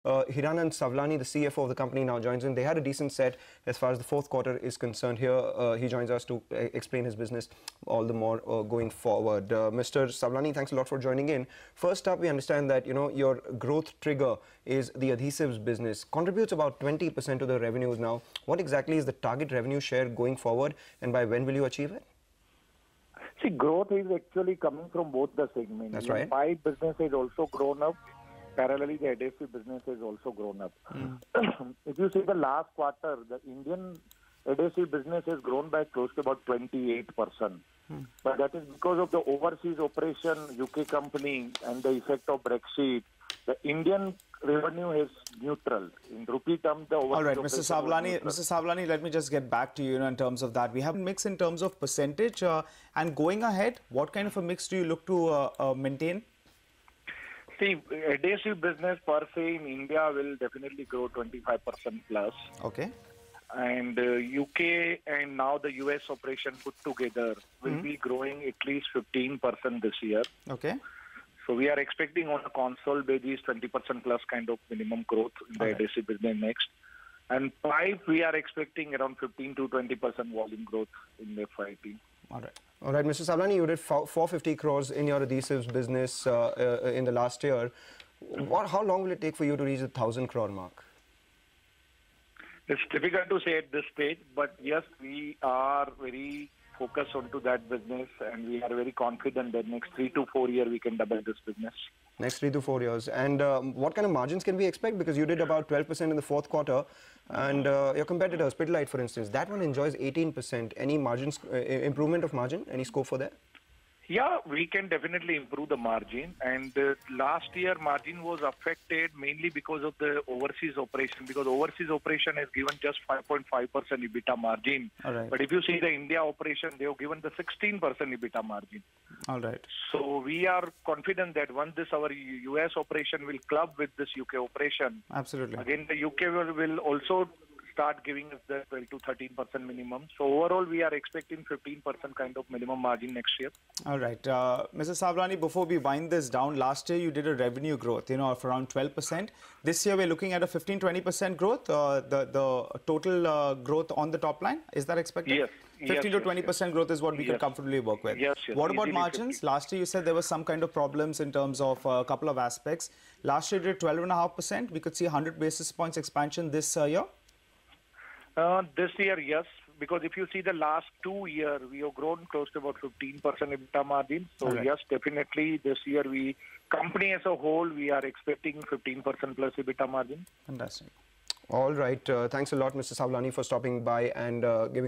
Hiranand Savlani, the CFO of the company, now joins in. They had a decent set as far as the fourth quarter is concerned. Here, he joins us to explain his business all the more going forward. Mr. Savlani, thanks a lot for joining in. First up, we understand that your growth trigger is the adhesives business. Contributes about 20% to the revenues now. What exactly is the target revenue share going forward, and by when will you achieve it? See, growth is actually coming from both the segments. That's right. Pipe business has also grown up. Parallelly, the adhesive business has also grown up. If you see the last quarter, the Indian adhesive business has grown by close to about 28%. But that is because of the overseas operation, UK company, and the effect of Brexit. The Indian revenue is neutral. In rupee terms, the overseas. All right, Mr. Savlani, let me just get back to you, in terms of that. We have a mix in terms of percentage. And going ahead, what kind of a mix do you look to maintain? See, adhesive business per se in India will definitely grow 25% plus. Okay. And UK and now the US operation put together will be growing at least 15% this year. Okay. So we are expecting on a console basis 20% plus kind of minimum growth in the adhesive business next. And pipe, we are expecting around 15 to 20% volume growth in the FY18. All right. All right, Mr. Savlani, you did 450 crores in your adhesives business in the last year. How long will it take for you to reach the 1,000 crore mark? It's difficult to say at this stage, but yes, we are very focused onto that business, and we are very confident that next 3 to 4 years we can double this business. Next 3 to 4 years. And what kind of margins can we expect? Because you did about 12% in the fourth quarter, and your competitors, Pidilite, for instance, that one enjoys 18%. Any margins, improvement of margin? Any scope for that? Yeah, we can definitely improve the margin. And last year, margin was affected mainly because of the overseas operation. Because overseas operation has given just 5.5% EBITDA margin. All right. But if you see the India operation, they have given the 16% EBITDA margin. All right. So we are confident that once this our US operation will club with this UK operation. Absolutely. Again, the UK will also start giving us the 12 to 13% minimum. So overall, we are expecting 15% kind of minimum margin next year. All right. Mr. Savlani, before we wind this down, last year you did a revenue growth, of around 12%. This year we're looking at a 15-20% growth, the total growth on the top line. Is that expected? Yes. 15 to 20% growth is what we can comfortably work with. Yes. What about margins? 50. Last year you said there was some kind of problems in terms of a couple of aspects. Last year you did 12.5%. We could see 100 basis points expansion this year. This year, yes, because if you see the last 2 years, we have grown close to about 15% EBITDA margin. So yes, definitely this year company as a whole, we are expecting 15% plus EBITDA margin. Fantastic. All right. Thanks a lot, Mr. Savlani, for stopping by and giving